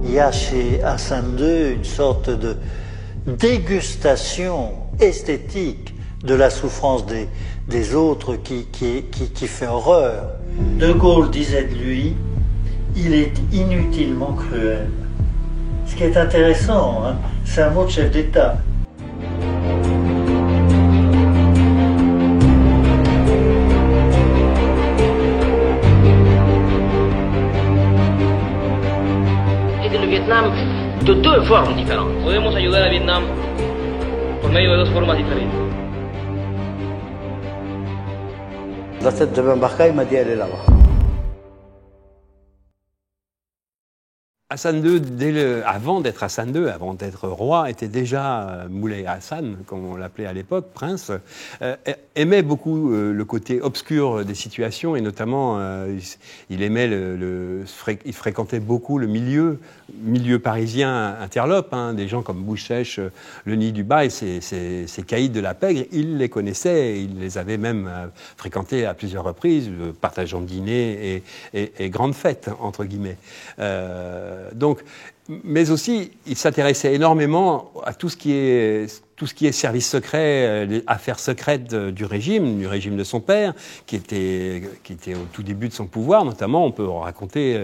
il y a chez Hassan II une sorte de dégustation esthétique de la souffrance des autres qui fait horreur. De Gaulle disait de lui, il est inutilement cruel. Ce qui est intéressant, hein, c'est un mot de chef d'État. Le Vietnam de deux formes différentes. Podemos ayudar a Vietnam por medio de dos formas diferentes. La tête de Ben Barka, il m'a dit elle est là-bas. Hassan II, avant d'être Hassan II, avant d'être roi, était déjà Moulay Hassan, comme on l'appelait à l'époque, prince, aimait beaucoup le côté obscur des situations et notamment il aimait il fréquentait beaucoup le milieu parisien interlope, hein, des gens comme Bouchèche, le Nid du Bail, ces caïds de la pègre, il les connaissait, il les avait même fréquentés à plusieurs reprises, partageant dîner et grandes fêtes, entre guillemets. Donc, mais aussi, il s'intéressait énormément à tout ce qui est service secret, les affaires secrètes du régime de son père, qui était au tout début de son pouvoir. Notamment, on peut raconter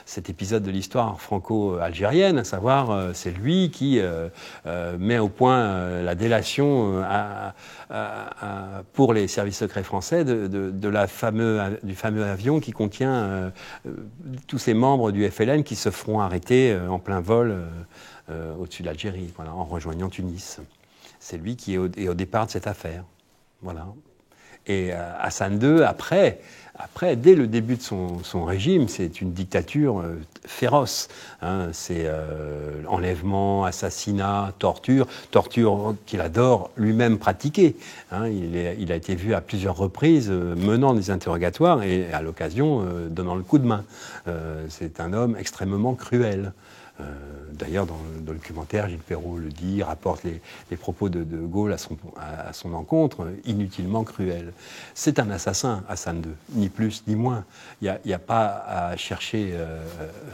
cet épisode de l'histoire franco-algérienne, à savoir, c'est lui qui met au point la délation pour les services secrets français du fameux avion qui contient tous ces membres du FLN qui se feront arrêter en plein vol au-dessus de l'Algérie, voilà, en rejoignant Tunis. C'est lui qui est au départ de cette affaire. Voilà. Et Hassan II, après, dès le début de son régime, c'est une dictature féroce. Hein, c'est enlèvement, assassinat, torture qu'il adore lui-même pratiquer. Hein, il a été vu à plusieurs reprises menant des interrogatoires et à l'occasion donnant le coup de main. C'est un homme extrêmement cruel. D'ailleurs, dans le documentaire, Gilles Perrault le dit, rapporte les propos de Gaulle à son encontre, inutilement cruel. C'est un assassin, Hassan II, ni plus ni moins. Il n'y a pas à chercher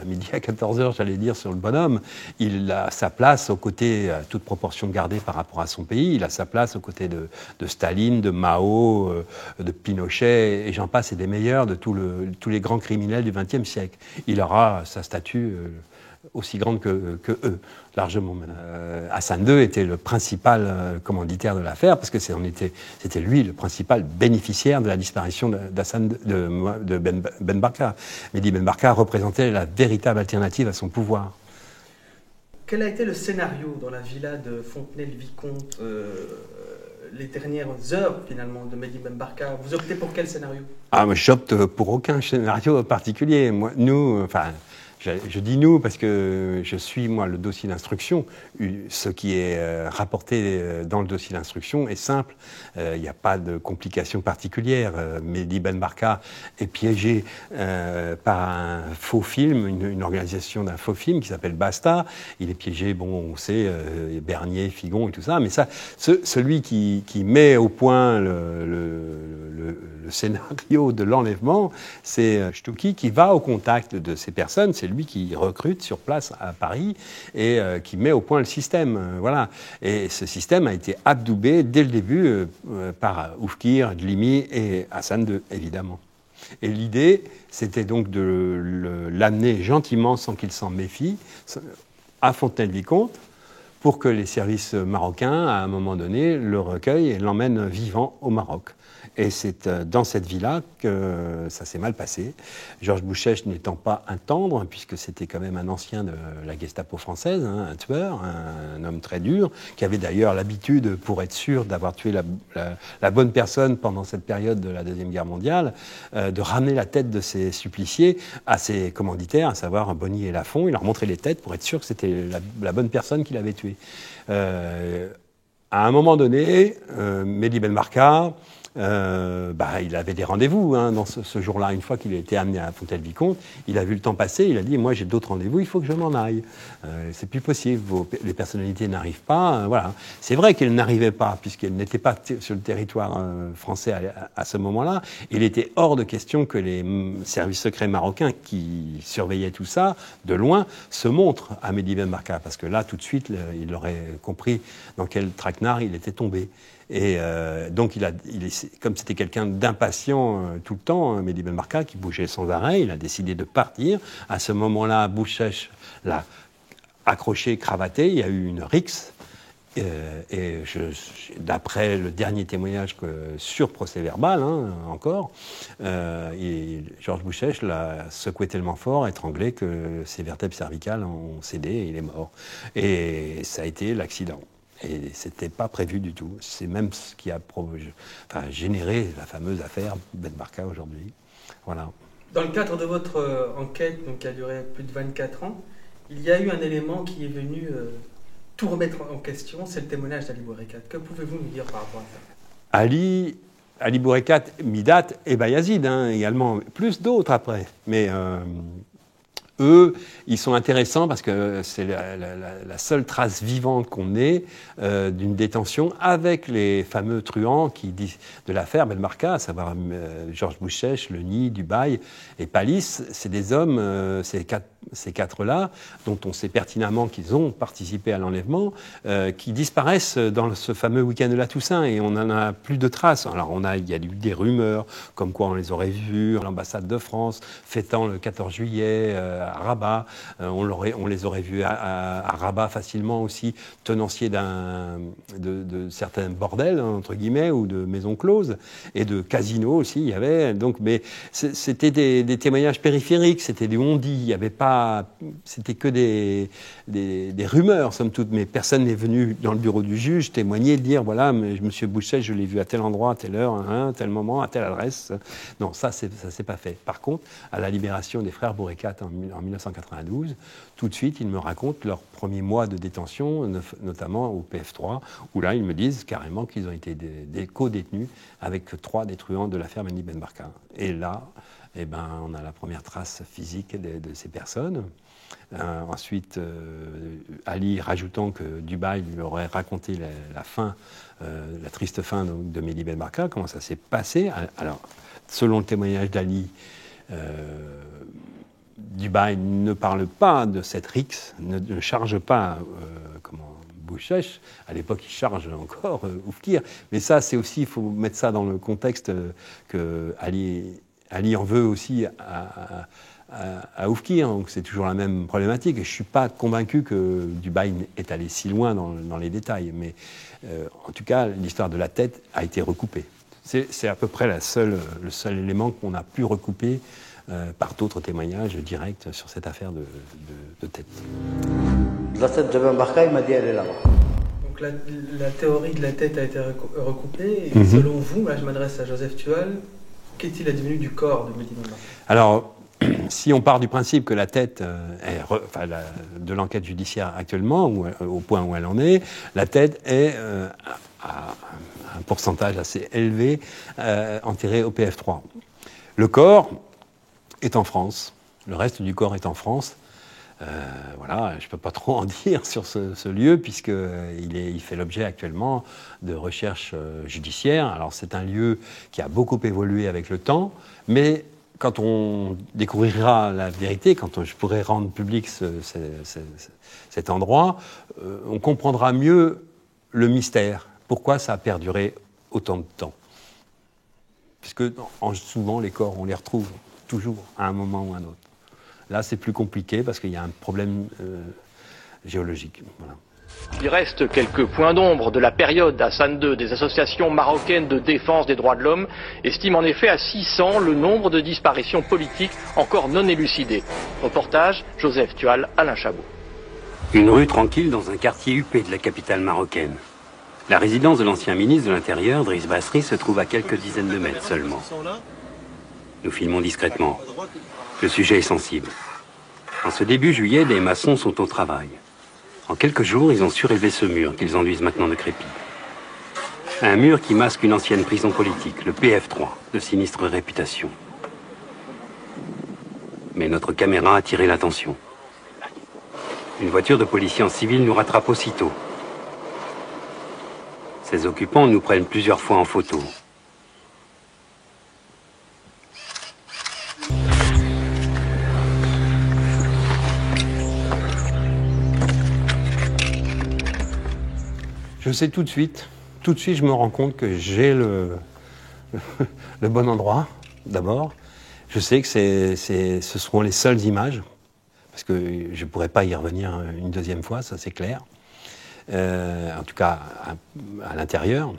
midi à 14h, j'allais dire, sur le bonhomme. Il a sa place aux côtés, à toute proportion gardée par rapport à son pays, il a sa place aux côtés de Staline, de Mao, de Pinochet, et j'en passe, et des meilleurs, de tous les grands criminels du XXe siècle. Il aura sa statue aussi grande que eux, largement. Hassan II était le principal commanditaire de l'affaire, parce que c'était lui le principal bénéficiaire de la disparition de Ben Barka. Mehdi Ben Barka représentait la véritable alternative à son pouvoir. Quel a été le scénario dans la villa de Fontenay-le-Vicomte, les dernières heures finalement de Mehdi Ben Barka? Vous optez pour quel scénario? Moi, j'opte pour aucun scénario particulier. Je dis nous parce que je suis, moi, le dossier d'instruction. Ce qui est rapporté dans le dossier d'instruction est simple. Il n'y a pas de complications particulières. Mehdi Ben Barka est piégé par un faux film, une organisation d'un faux film qui s'appelle Basta. Il est piégé, bon, on sait, Bernier, Figon et tout ça. Mais ça, celui qui met au point le scénario de l'enlèvement, c'est Stouki qui va au contact de ces personnes. C'est lui qui recrute sur place à Paris et qui met au point le système. Voilà. Et ce système a été adoubé dès le début par Oufkir, Dlimi et Hassan II, évidemment. Et l'idée, c'était donc de l'amener gentiment, sans qu'il s'en méfie, à Fontenay-le-Vicomte, pour que les services marocains, à un moment donné, le recueillent et l'emmènent vivant au Maroc. Et c'est dans cette villa que ça s'est mal passé. Georges Bouchèche n'étant pas un tendre, puisque c'était quand même un ancien de la Gestapo française, hein, un tueur, un homme très dur, qui avait d'ailleurs l'habitude, pour être sûr d'avoir tué la bonne personne pendant cette période de la Deuxième Guerre mondiale, de ramener la tête de ses suppliciés à ses commanditaires, à savoir Bonny et Lafont. Il leur montrait les têtes pour être sûr que c'était la bonne personne qui l'avait tué. À un moment donné, Mehdi Ben Barka il avait des rendez-vous dans ce jour-là. Une fois qu'il a été amené à Fontaine-Vicomte, il a vu le temps passer, il a dit « moi j'ai d'autres rendez-vous, il faut que je m'en aille. C'est plus possible, les personnalités n'arrivent pas. » Voilà. C'est vrai qu'elles n'arrivaient pas, puisqu'elles n'étaient pas sur le territoire français à ce moment-là. Il était hors de question que les services secrets marocains qui surveillaient tout ça, de loin, se montrent à Mehdi Ben Barka, parce que là, tout de suite, il aurait compris dans quel traquenard il était tombé. Et donc, comme c'était quelqu'un d'impatient tout le temps, Mehdi Ben Barka, qui bougeait sans arrêt, il a décidé de partir. À ce moment-là, Bouchèche l'a accroché, cravaté, il y a eu une rixe. Et d'après le dernier témoignage sur procès-verbal, encore, Georges Bouchèche l'a secoué tellement fort, étranglé, que ses vertèbres cervicales ont cédé et il est mort. Et ça a été l'accident. Et c'était pas prévu du tout. C'est même ce qui a généré la fameuse affaire Ben Barka aujourd'hui. Voilà. Dans le cadre de votre enquête, donc, qui a duré plus de 24 ans, il y a eu un élément qui est venu tout remettre en question, c'est le témoignage d'Ali Bourekat. Que pouvez-vous nous dire par rapport à ça? Ali Bourekat, Midat et Bayazid également, plus d'autres après. Mais eux, ils sont intéressants parce que c'est la seule trace vivante qu'on ait d'une détention avec les fameux truands de l'affaire Ben Barka, à savoir Georges Bouchèche, Leni, Dubaï et Palis. C'est des hommes, ces quatre-là, dont on sait pertinemment qu'ils ont participé à l'enlèvement, qui disparaissent dans ce fameux week-end de la Toussaint et on n'en a plus de traces. Alors il y a eu des rumeurs comme quoi on les aurait vus à l'ambassade de France fêtant le 14 juillet à Rabat. On les aurait vus à Rabat facilement aussi, tenanciers de certains bordels, entre guillemets, ou de maisons closes, et de casinos aussi, il y avait. Donc, mais c'était des témoignages périphériques, c'était des on-dit, il n'y avait pas. C'était que des rumeurs, somme toute, mais personne n'est venu dans le bureau du juge témoigner, dire voilà, monsieur Bouchèche, je l'ai vu à tel endroit, à telle heure, tel moment, à telle adresse. Non, ça s'est pas fait. Par contre, à la libération des frères Bourekat en 1992, tout de suite, ils me racontent leur premier mois de détention, notamment au PF3, où là, ils me disent carrément qu'ils ont été des co-détenus avec 3 des truands de l'affaire Mehdi Ben Barka. Et là, on a la première trace physique de ces personnes. Ensuite, Ali rajoutant que Dubaï lui aurait raconté la triste fin de Mehdi Ben Barka, comment ça s'est passé. Alors, selon le témoignage d'Ali, Dubaï ne parle pas de cette rixe, ne charge pas Bouchèche. À l'époque, il charge encore Oufkir. Mais ça, c'est aussi, il faut mettre ça dans le contexte que Ali en veut aussi à Oufkir, donc c'est toujours la même problématique. Et je ne suis pas convaincu que Dubaï est allé si loin dans les détails, mais en tout cas, l'histoire de la tête a été recoupée. C'est à peu près le seul élément qu'on a pu recouper par d'autres témoignages directs sur cette affaire de tête. La tête de Ben Barka, il m'a dit elle est là-bas. Donc la théorie de la tête a été recoupée, et selon vous, là je m'adresse à Joseph Tual, qu'est-il advenu du corps de Mehdi Ben Barka? Alors, si on part du principe que la tête de l'enquête judiciaire actuellement, au point où elle en est, la tête est à un pourcentage assez élevé enterrée au PF3. Le corps est en France, le reste du corps est en France. Voilà, je ne peux pas trop en dire sur ce lieu puisqu'il fait l'objet actuellement de recherches judiciaires. Alors c'est un lieu qui a beaucoup évolué avec le temps, mais quand on découvrira la vérité, quand je pourrai rendre public cet endroit, on comprendra mieux le mystère. Pourquoi ça a perduré autant de temps? Puisque souvent les corps, on les retrouve toujours à un moment ou à un autre. Là, c'est plus compliqué parce qu'il y a un problème géologique. Voilà. Il reste quelques points d'ombre de la période Hassan II. Des associations marocaines de défense des droits de l'homme estiment en effet à 600 le nombre de disparitions politiques encore non élucidées. Reportage, Joseph Tual, Alain Chabot. Une rue tranquille dans un quartier huppé de la capitale marocaine. La résidence de l'ancien ministre de l'Intérieur, Driss Basri, se trouve à quelques dizaines de mètres seulement. Nous filmons discrètement. Le sujet est sensible. En ce début juillet, les maçons sont au travail. En quelques jours, ils ont surélevé ce mur qu'ils enduisent maintenant de crépi. Un mur qui masque une ancienne prison politique, le PF3, de sinistre réputation. Mais notre caméra a attiré l'attention. Une voiture de policiers en civil nous rattrape aussitôt. Ses occupants nous prennent plusieurs fois en photo. Je sais tout de suite je me rends compte que j'ai le bon endroit, d'abord. Je sais que ce seront les seules images, parce que je ne pourrai pas y revenir une deuxième fois, ça c'est clair. En tout cas, à l'intérieur.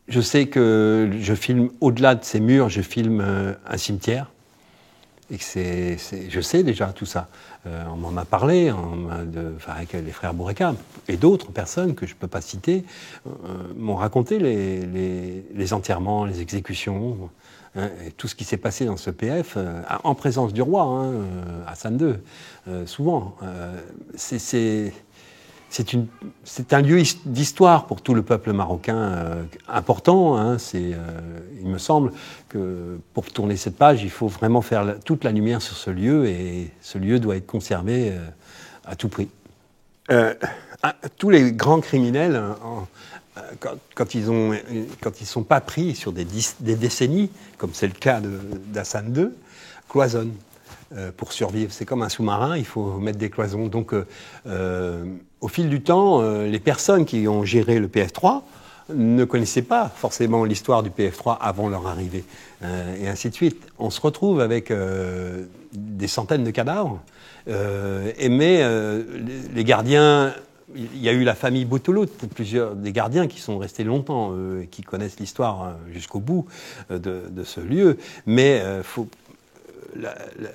Je sais que je filme, au-delà de ces murs, je filme un cimetière. Et que je sais déjà tout ça. On m'en a parlé avec les frères Boureka et d'autres personnes que je ne peux pas citer m'ont raconté les enterrements, les exécutions, et tout ce qui s'est passé dans ce PF en présence du roi, Hassan II, souvent. C'est un lieu d'histoire pour tout le peuple marocain important. Il me semble que pour tourner cette page, il faut vraiment faire toute la lumière sur ce lieu et ce lieu doit être conservé à tout prix. Tous les grands criminels, quand ils sont pas pris sur des décennies, comme c'est le cas d'Hassan II, cloisonnent. Pour survivre. C'est comme un sous-marin, il faut mettre des cloisons. Donc, au fil du temps, les personnes qui ont géré le PF3 ne connaissaient pas forcément l'histoire du PF3 avant leur arrivée, et ainsi de suite. On se retrouve avec des centaines de cadavres, mais les gardiens... Il y a eu la famille Boutoulout, plusieurs des gardiens qui sont restés longtemps, qui connaissent l'histoire jusqu'au bout de ce lieu, mais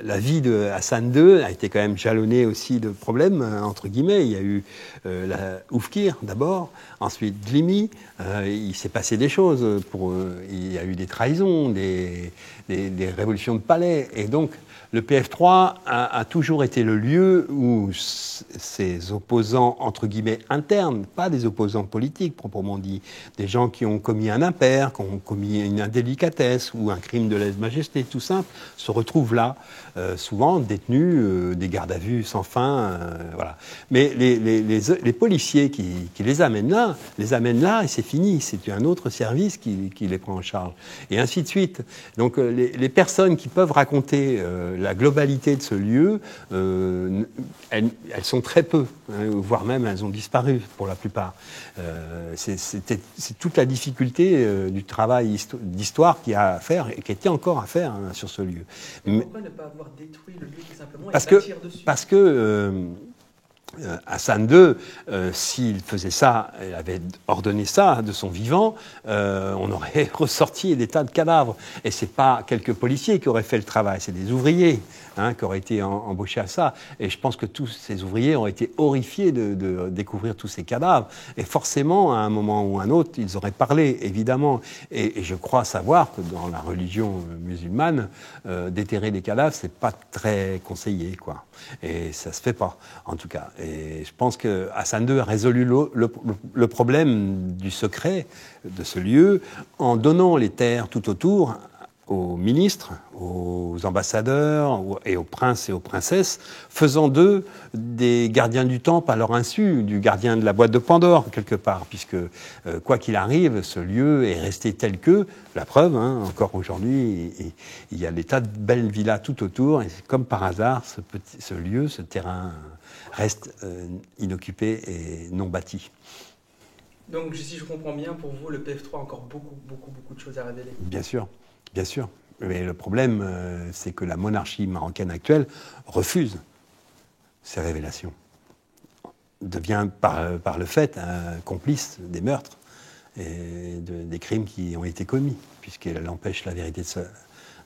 la vie de Hassan II a été quand même jalonnée aussi de problèmes, entre guillemets. Il y a eu la Oufkir d'abord, ensuite Glimi. Il s'est passé des choses. Il y a eu des trahisons, des révolutions de palais. Et donc, le PF3 a toujours été le lieu où ces opposants, entre guillemets, internes, pas des opposants politiques proprement dit, des gens qui ont commis un impair, qui ont commis une indélicatesse ou un crime de lèse-majesté, tout simple, se retrouvent là, souvent détenus, des gardes à vue sans fin, voilà. Mais les policiers qui les amènent là et c'est fini, c'est un autre service qui les prend en charge. Et ainsi de suite. Donc les personnes qui peuvent raconter la globalité de ce lieu, elles sont très peu, voire même elles ont disparu pour la plupart. C'est toute la difficulté du travail d'histoire qu'il y a à faire et qui était encore à faire sur ce lieu. Pourquoi ne pas avoir détruit le lieu tout simplement et bâtir dessus ? Parce que Hassan II, s'il faisait ça, il avait ordonné ça de son vivant, on aurait ressorti des tas de cadavres. Et c'est pas quelques policiers qui auraient fait le travail, c'est des ouvriers qui auraient été embauchés à ça. Et je pense que tous ces ouvriers ont été horrifiés de découvrir tous ces cadavres. Et forcément, à un moment ou à un autre, ils auraient parlé, évidemment. Et je crois savoir que dans la religion musulmane, déterrer des cadavres, c'est pas très conseillé, quoi. Et ça se fait pas, en tout cas. Et je pense que Hassan II a résolu le problème du secret de ce lieu en donnant les terres tout autour aux ministres, aux ambassadeurs et aux princes et aux princesses, faisant d'eux des gardiens du temple à leur insu, du gardien de la boîte de Pandore, quelque part, puisque quoi qu'il arrive, ce lieu est resté tel que, la preuve, encore aujourd'hui, il y a des tas de belles villas tout autour, et comme par hasard, ce lieu, ce terrain reste inoccupé et non bâti. Donc, si je comprends bien, pour vous, le PF3 a encore beaucoup de choses à révéler. Bien sûr. Bien sûr. Mais le problème, c'est que la monarchie marocaine actuelle refuse ces révélations. Devient par le fait un complice des meurtres et des crimes qui ont été commis, puisqu'elle empêche la vérité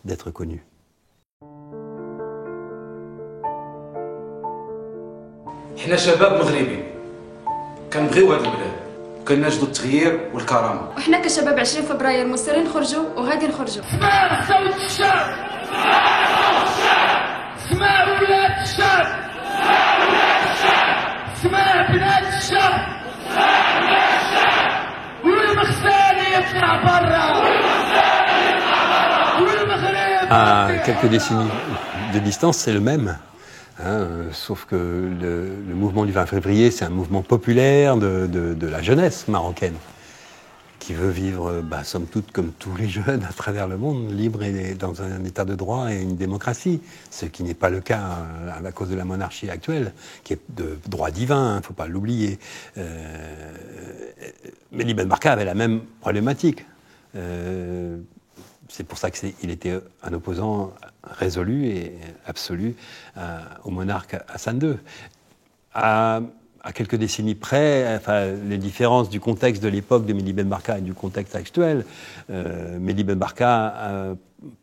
d'être connue. احنا شباب مغربي كنبغيو هذا البلاد وكنجدوا التغيير والكرامه وحنا كشباب 20 فبراير مصرين نخرجوا وغادي نخرجوا اسمع صوت الشعب اسمع ولاد الشعب اسمع بنات الشعب À quelques décennies de distance, c'est le même. Sauf que le mouvement du 20 février, c'est un mouvement populaire de la jeunesse marocaine, qui veut vivre, somme toute, comme tous les jeunes à travers le monde, libre et dans un état de droit et une démocratie. Ce qui n'est pas le cas à cause de la monarchie actuelle, qui est de droit divin, il ne faut pas l'oublier. Mehdi Ben Barka avait la même problématique. C'est pour ça qu'il était un opposant résolu et absolu au monarque Hassan II. À quelques décennies près, les différences du contexte de l'époque de Mehdi Ben Barka et du contexte actuel, Mehdi Ben Barka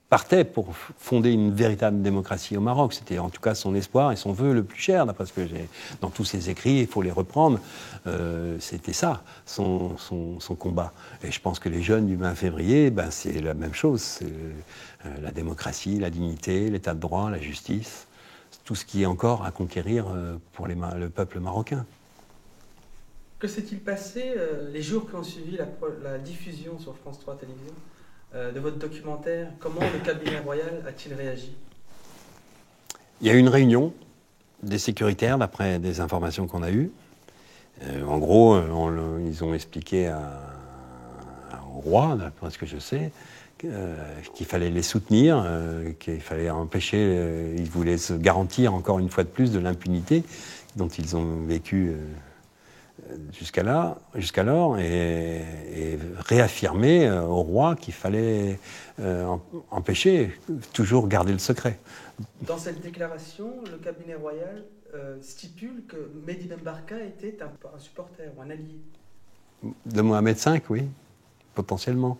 partait pour fonder une véritable démocratie au Maroc. C'était en tout cas son espoir et son vœu le plus cher, d'après ce que j'ai dans tous ses écrits, il faut les reprendre. C'était ça, son combat. Et je pense que les jeunes du 20 février, c'est la même chose. C'est la démocratie, la dignité, l'état de droit, la justice, tout ce qui est encore à conquérir pour le peuple marocain. Que s'est-il passé les jours qui ont suivi la diffusion sur France 3 Télévision de votre documentaire? Comment le cabinet royal a-t-il réagi? Il y a eu une réunion des sécuritaires, d'après des informations qu'on a eues. En gros, ils ont expliqué au roi, d'après ce que je sais, qu'il fallait les soutenir, qu'il fallait empêcher, ils voulaient se garantir encore une fois de plus de l'impunité dont ils ont vécu jusqu'alors et réaffirmer au roi qu'il fallait empêcher, toujours garder le secret. Dans cette déclaration, le cabinet royal stipule que Mehdi Ben Barka était un supporter ou un allié. De Mohamed V, oui, potentiellement.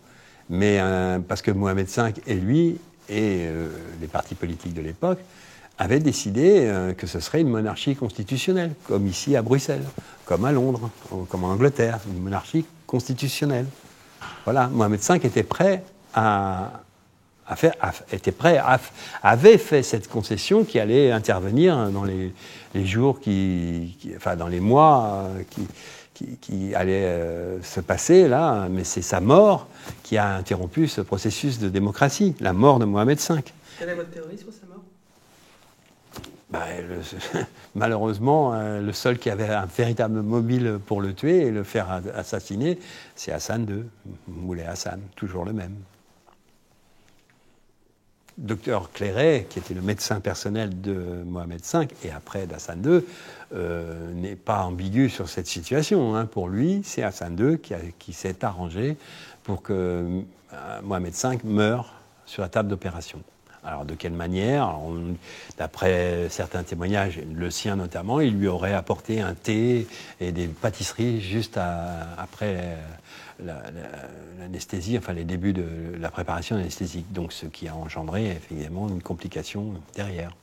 Mais parce que Mohamed V et lui, et les partis politiques de l'époque, avaient décidé que ce serait une monarchie constitutionnelle, comme ici à Bruxelles, comme à Londres, comme en Angleterre, une monarchie constitutionnelle. Voilà, Mohamed V était prêt avait fait cette concession qui allait intervenir dans les jours dans les mois qui allaient se passer là, mais c'est sa mort qui a interrompu ce processus de démocratie, la mort de Mohamed V. Quelle est votre théorie sur sa mort? Malheureusement, le seul qui avait un véritable mobile pour le tuer et le faire assassiner, c'est Hassan II, Moulay Hassan, toujours le même. Docteur Clairet, qui était le médecin personnel de Mohamed V et après d'Hassan II, n'est pas ambigu sur cette situation. Pour lui, c'est Hassan II qui s'est arrangé pour que Mohamed V meure sur la table d'opération. Alors de quelle manière? D'après certains témoignages, le sien notamment, il lui aurait apporté un thé et des pâtisseries juste après l'anesthésie, les débuts de la préparation anesthésique. Donc ce qui a engendré effectivement une complication derrière.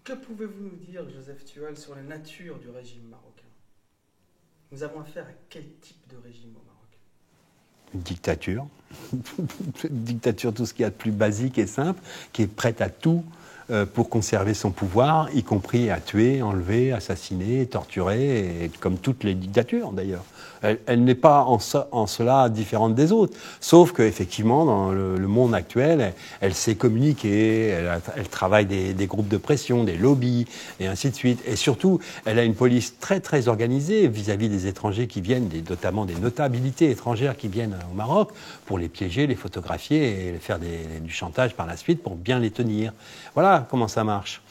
Que pouvez-vous nous dire, Joseph Tual, sur la nature du régime marocain? Nous avons affaire à quel type de régime au Maroc? Une dictature. Une dictature, tout ce qu'il y a de plus basique et simple, qui est prête à tout pour conserver son pouvoir, y compris à tuer, enlever, assassiner, torturer, et comme toutes les dictatures d'ailleurs. Elle n'est pas en cela différente des autres, sauf qu'effectivement, dans le monde actuel, elle sait communiquer, elle travaille des groupes de pression, des lobbies, et ainsi de suite. Et surtout, elle a une police très très organisée vis-à-vis des étrangers qui viennent, notamment des notabilités étrangères qui viennent au Maroc, pour les piéger, les photographier et faire du chantage par la suite pour bien les tenir. Voilà comment ça marche.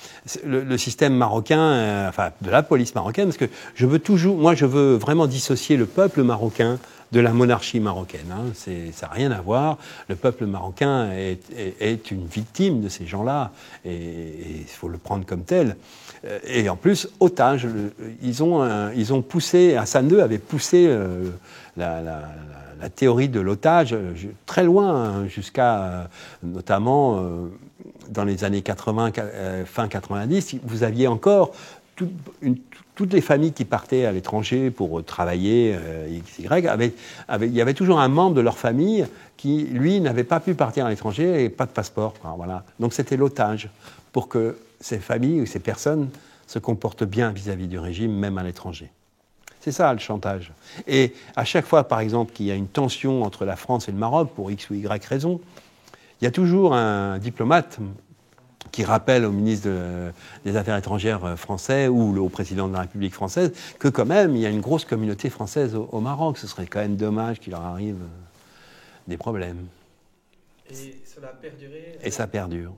Le système marocain, de la police marocaine, parce que je veux vraiment dissocier le peuple marocain de la monarchie marocaine. Ça n'a rien à voir. Le peuple marocain est une victime de ces gens-là, et il faut le prendre comme tel. Et en plus, otage. Ils ont poussé, Hassan II avait poussé la théorie de l'otage très loin, jusqu'à notamment dans les années 80, fin 90, vous aviez encore toutes les familles qui partaient à l'étranger pour travailler, XY, il y avait toujours un membre de leur famille qui, lui, n'avait pas pu partir à l'étranger et pas de passeport. Voilà. Donc c'était l'otage, pour que ces familles ou ces personnes se comportent bien vis-à-vis du régime, même à l'étranger. C'est ça, le chantage. Et à chaque fois, par exemple, qu'il y a une tension entre la France et le Maroc, pour X ou Y raison, il y a toujours un diplomate qui rappelle au ministre des Affaires étrangères français ou au président de la République française que quand même, il y a une grosse communauté française au Maroc. Ce serait quand même dommage qu'il leur arrive des problèmes. Et cela a perduré. Et ça perdure.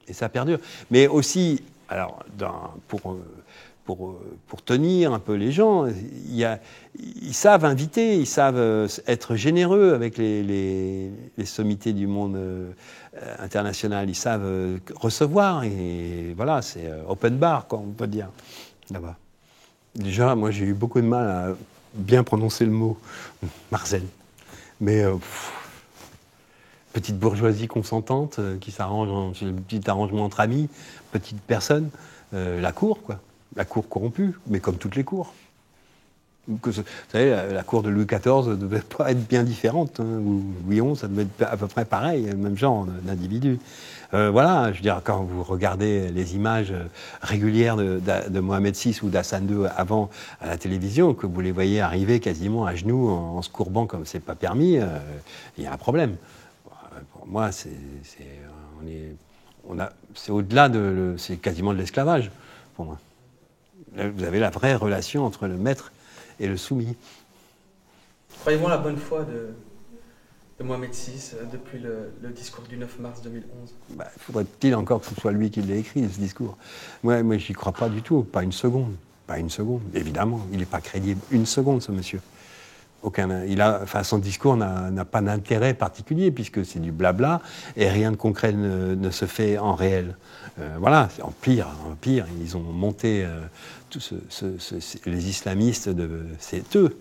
Et ça perdure. Mais aussi, alors, pour tenir un peu les gens, ils savent inviter, ils savent être généreux avec les sommités du monde international. Ils savent recevoir. Et voilà, c'est open bar, quoi, on peut dire, là-bas. Déjà, moi, j'ai eu beaucoup de mal à bien prononcer le mot Marcel. Mais petite bourgeoisie consentante qui s'arrange, c'est le petit arrangement entre amis, petite personne, la cour, quoi. La cour corrompue, mais comme toutes les cours. Vous savez, la cour de Louis XIV ne devait pas être bien différente, hein, ou Louis XI, ça devait être à peu près pareil, le même genre d'individu. Voilà, je veux dire, quand vous regardez les images régulières de Mohamed VI ou d'Hassan II avant à la télévision, que vous les voyez arriver quasiment à genoux en se courbant comme c'est pas permis, il y a un problème. Pour moi, c'est au-delà c'est quasiment de l'esclavage, pour moi. Vous avez la vraie relation entre le maître et le soumis. Croyez-vous en la bonne foi de Mohamed VI depuis le discours du 9 mars 2011 ? Faudrait-il encore que ce soit lui qui l'ait écrit, ce discours ? Moi, j'y crois pas du tout, pas une seconde. Pas une seconde, évidemment. Il n'est pas crédible une seconde, ce monsieur. Son discours n'a pas d'intérêt particulier, puisque c'est du blabla, et rien de concret ne se fait en réel. Voilà, en pire, ils ont monté les islamistes, c'est eux.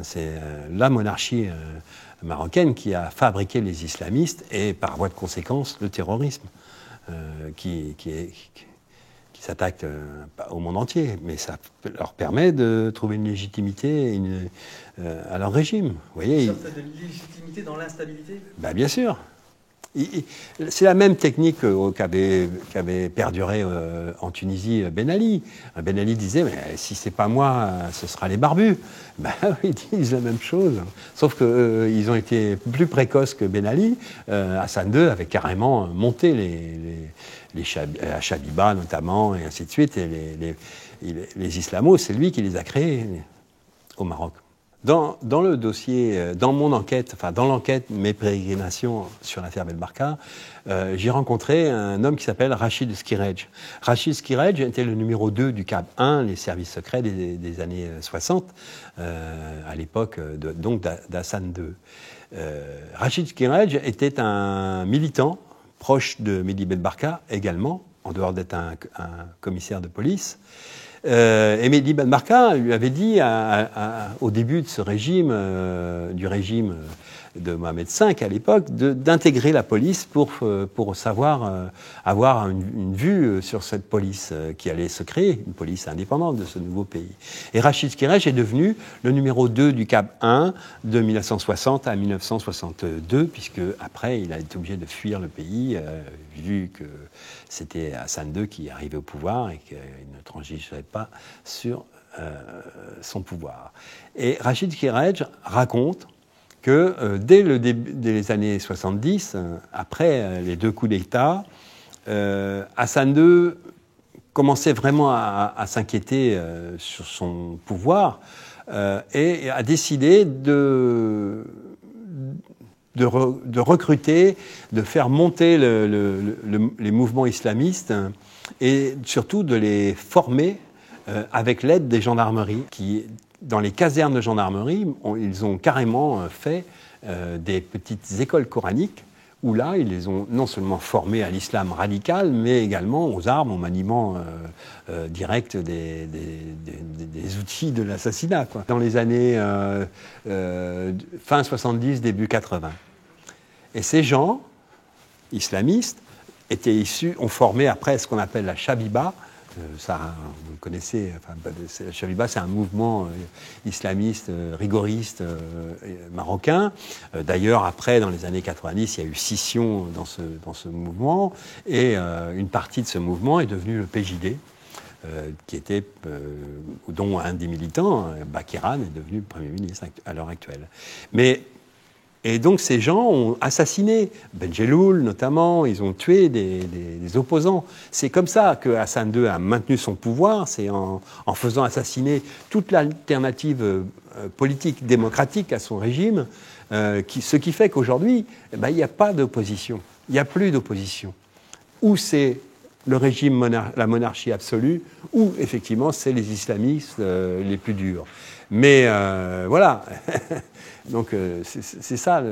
C'est la monarchie marocaine qui a fabriqué les islamistes et, par voie de conséquence, le terrorisme qui s'attaque au monde entier. Mais ça leur permet de trouver une légitimité à leur régime. Vous voyez, une sorte de légitimité dans l'instabilité ? Bien sûr. C'est la même technique qu'avait perduré en Tunisie Ben Ali. Ben Ali disait, mais si c'est pas moi, ce sera les barbus. Ils disent la même chose. Sauf qu'ils ont été plus précoces que Ben Ali. Hassan II avait carrément monté les Chabiba notamment, et ainsi de suite. Et les islamos, c'est lui qui les a créés au Maroc. Dans le dossier, dans mon enquête, dans l'enquête, mes pérégrinations sur l'affaire Belbarka, j'ai rencontré un homme qui s'appelle Rachid Skirej. Rachid Skirej était le numéro 2 du CAB 1, les services secrets des années 60, à l'époque d'Hassan II. Rachid Skirej était un militant proche de Mehdi Belbarka également, en dehors d'être un commissaire de police. Et Mehdi Belbarka lui avait dit au début de ce régime, du régime de Mohamed V à l'époque, d'intégrer la police pour savoir avoir une vue sur cette police qui allait se créer, une police indépendante de ce nouveau pays. Et Rachid Skirej est devenu le numéro 2 du CAB 1 de 1960 à 1962, puisque après il a été obligé de fuir le pays, vu que c'était Hassan II qui arrivait au pouvoir et qu'il ne transigerait pas sur son pouvoir. Et Rachid Skirej raconte que dès les années 70, après les 2 coups d'État, Hassan II commençait vraiment à s'inquiéter sur son pouvoir et a décidé de recruter, de faire monter les mouvements islamistes et surtout de les former avec l'aide des gendarmeries qui, dans les casernes de gendarmerie, ils ont carrément fait des petites écoles coraniques où là, ils les ont non seulement formés à l'islam radical, mais également aux armes, au maniement direct des outils de l'assassinat, quoi. Dans les années fin 70, début 80. Et ces gens, islamistes, ont formé après ce qu'on appelle la Chabiba. Ça, vous connaissez, la Chabiba, c'est un mouvement islamiste, rigoriste, marocain. D'ailleurs, après, dans les années 90, il y a eu scission dans ce mouvement, et une partie de ce mouvement est devenue le PJD, dont un des militants, Bakiran, est devenu Premier ministre à l'heure actuelle. Mais Et donc ces gens ont assassiné Benjeloul notamment, ils ont tué des opposants. C'est comme ça que Hassan II a maintenu son pouvoir, c'est en faisant assassiner toute l'alternative politique démocratique à son régime, ce qui fait qu'aujourd'hui, il n'y a pas d'opposition, il n'y a plus d'opposition. Ou c'est le régime, la monarchie absolue, ou effectivement c'est les islamistes les plus durs. Mais voilà, donc c'est ça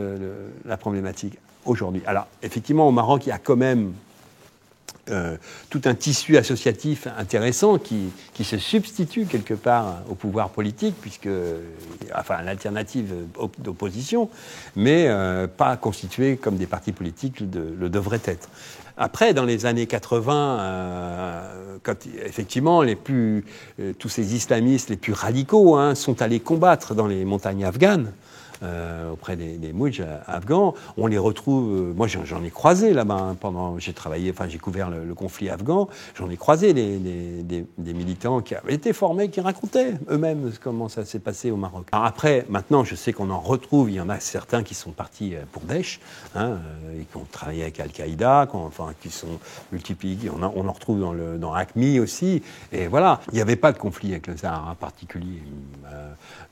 la problématique aujourd'hui. Alors effectivement au Maroc il y a quand même tout un tissu associatif intéressant qui se substitue quelque part au pouvoir politique, puisque, enfin, l'alternative d'opposition, mais pas constituée comme des partis politiques le devraient être. Après, dans les années 80, quand effectivement tous ces islamistes les plus radicaux sont allés combattre dans les montagnes afghanes, auprès des moudjahs afghans, on les retrouve. Moi, j'en ai croisé là-bas pendant. J'ai couvert le conflit afghan. J'en ai croisé des militants qui avaient été formés, qui racontaient eux-mêmes comment ça s'est passé au Maroc. Alors après, maintenant, je sais qu'on en retrouve. Il y en a certains qui sont partis pour Daesh, et qui ont travaillé avec Al-Qaïda, qui sont multipliés. On en retrouve dans AQMI aussi. Et voilà, il n'y avait pas de conflit avec le Sahara particulier.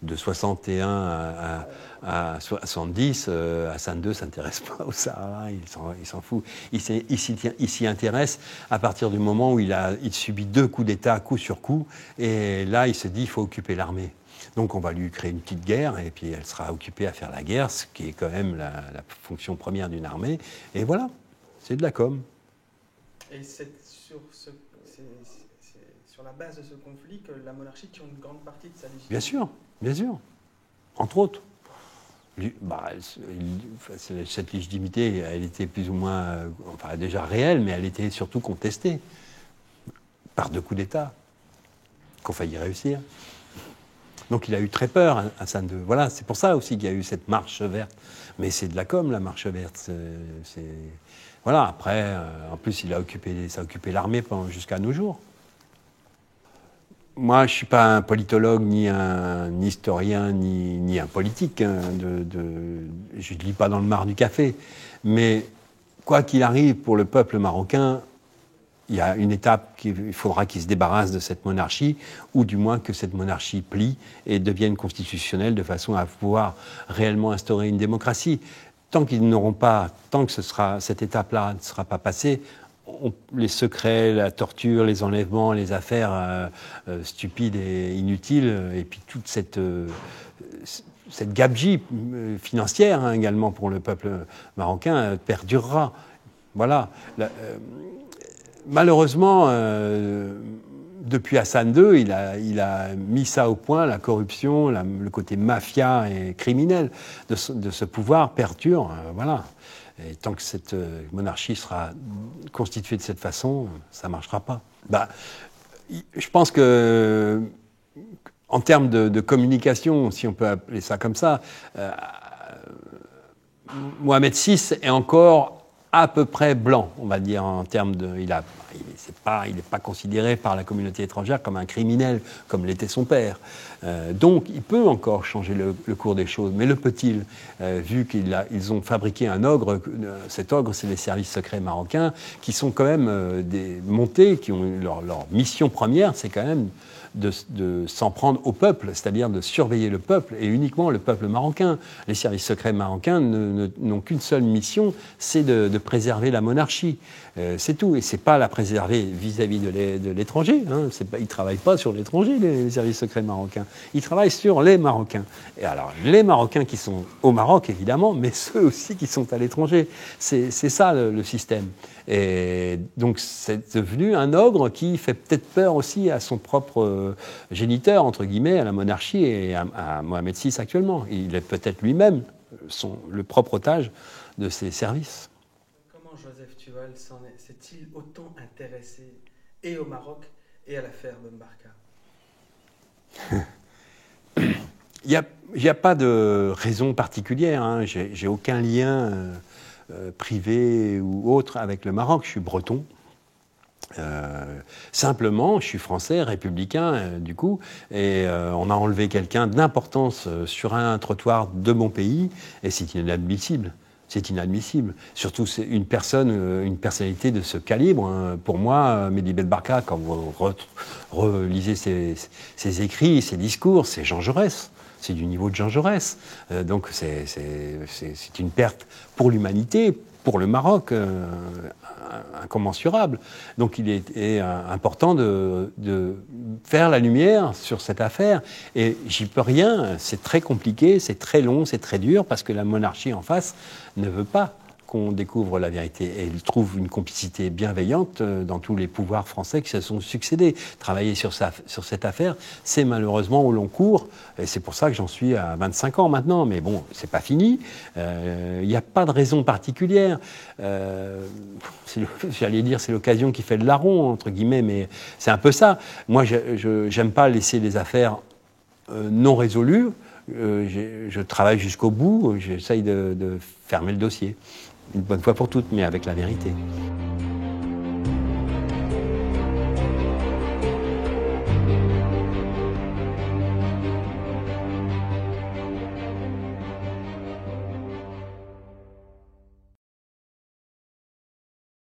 De 61 à 70, Hassan II ne s'intéresse pas au Sahara, il s'en fout. Il s'y intéresse à partir du moment où il subit 2 coups d'État, coup sur coup, et là il se dit il faut occuper l'armée. Donc on va lui créer une petite guerre, et puis elle sera occupée à faire la guerre, ce qui est quand même la fonction première d'une armée, et voilà, c'est de la com. Et c'est sur la base de ce conflit que la monarchie tire une grande partie de sa légitimité. Bien sûr, entre autres. Cette légitimité, elle était plus ou moins, déjà réelle, mais elle était surtout contestée par 2 coups d'État qu'on failli réussir. Donc il a eu très peur, Hassan II. Voilà, c'est pour ça aussi qu'il y a eu cette marche verte. Mais c'est de la com, la marche verte. Voilà, après, en plus, ça a occupé l'armée jusqu'à nos jours. Moi, je ne suis pas un politologue, ni un historien, ni un politique. Je ne lis pas dans le mar du café. Mais quoi qu'il arrive, pour le peuple marocain, il y a une étape qu'il faudra qu'il se débarrasse de cette monarchie, ou du moins que cette monarchie plie et devienne constitutionnelle de façon à pouvoir réellement instaurer une démocratie. Tant que cette étape-là ne sera pas passée, les secrets, la torture, les enlèvements, les affaires stupides et inutiles, et puis toute cette gabegie financière également pour le peuple marocain perdurera. Voilà. Malheureusement, depuis Hassan II, il a mis ça au point, la corruption, le côté mafia et criminel de ce pouvoir perdure. Voilà. Et tant que cette monarchie sera constituée de cette façon, ça ne marchera pas. Je pense que, en termes de communication, si on peut appeler ça comme ça, Mohamed VI est encore à peu près blanc, on va dire, en termes de... Il n'est pas considéré par la communauté étrangère comme un criminel, comme l'était son père. Donc, il peut encore changer le cours des choses. Mais le peut-il, vu qu'ils ont fabriqué un ogre, cet ogre, c'est les services secrets marocains, qui sont quand même des montées, qui ont leur mission première, c'est quand même de s'en prendre au peuple, c'est-à-dire de surveiller le peuple, et uniquement le peuple marocain. Les services secrets marocains n'ont qu'une seule mission, c'est de préserver la monarchie. C'est tout, et c'est pas la préserver vis-à-vis de l'étranger. Ils ne travaillent pas sur l'étranger, les services secrets marocains. Ils travaillent sur les Marocains. Et alors, les Marocains qui sont au Maroc, évidemment, mais ceux aussi qui sont à l'étranger. C'est ça le système. Et donc, c'est devenu un ogre qui fait peut-être peur aussi à son propre géniteur, entre guillemets, à la monarchie et à Mohamed VI actuellement. Il est peut-être lui-même le propre otage de ses services. Comment Joseph Tuval s'est-il autant intéressé et au Maroc et à l'affaire Bembarka? Il n'y a pas de raison particulière. J'ai aucun lien privé ou autre avec le Maroc. Je suis breton. Simplement, je suis français, républicain, du coup, et on a enlevé quelqu'un d'importance sur un trottoir de mon pays, et c'est inadmissible. C'est inadmissible. Surtout, c'est une personnalité de ce calibre. Hein. Pour moi, Mehdi Benbarka, quand vous relisez ses écrits, ses discours, c'est Jean Jaurès. C'est du niveau de Jean Jaurès. Donc, c'est une perte pour l'humanité, pour le Maroc, incommensurable. Donc il est important de faire la lumière sur cette affaire. Et j'y peux rien, c'est très compliqué, c'est très long, c'est très dur, parce que la monarchie en face ne veut pas qu'on découvre la vérité. Et il trouve une complicité bienveillante dans tous les pouvoirs français qui se sont succédés. Travailler sur cette affaire, c'est malheureusement au long cours, et c'est pour ça que j'en suis à 25 ans maintenant. Mais bon, c'est pas fini. Il n'y a pas de raison particulière. J'allais dire, c'est l'occasion qui fait le larron, entre guillemets, mais c'est un peu ça. Moi, j'aime pas laisser les affaires non résolues. Je travaille jusqu'au bout, j'essaye de fermer le dossier. Une bonne fois pour toutes, mais avec la vérité.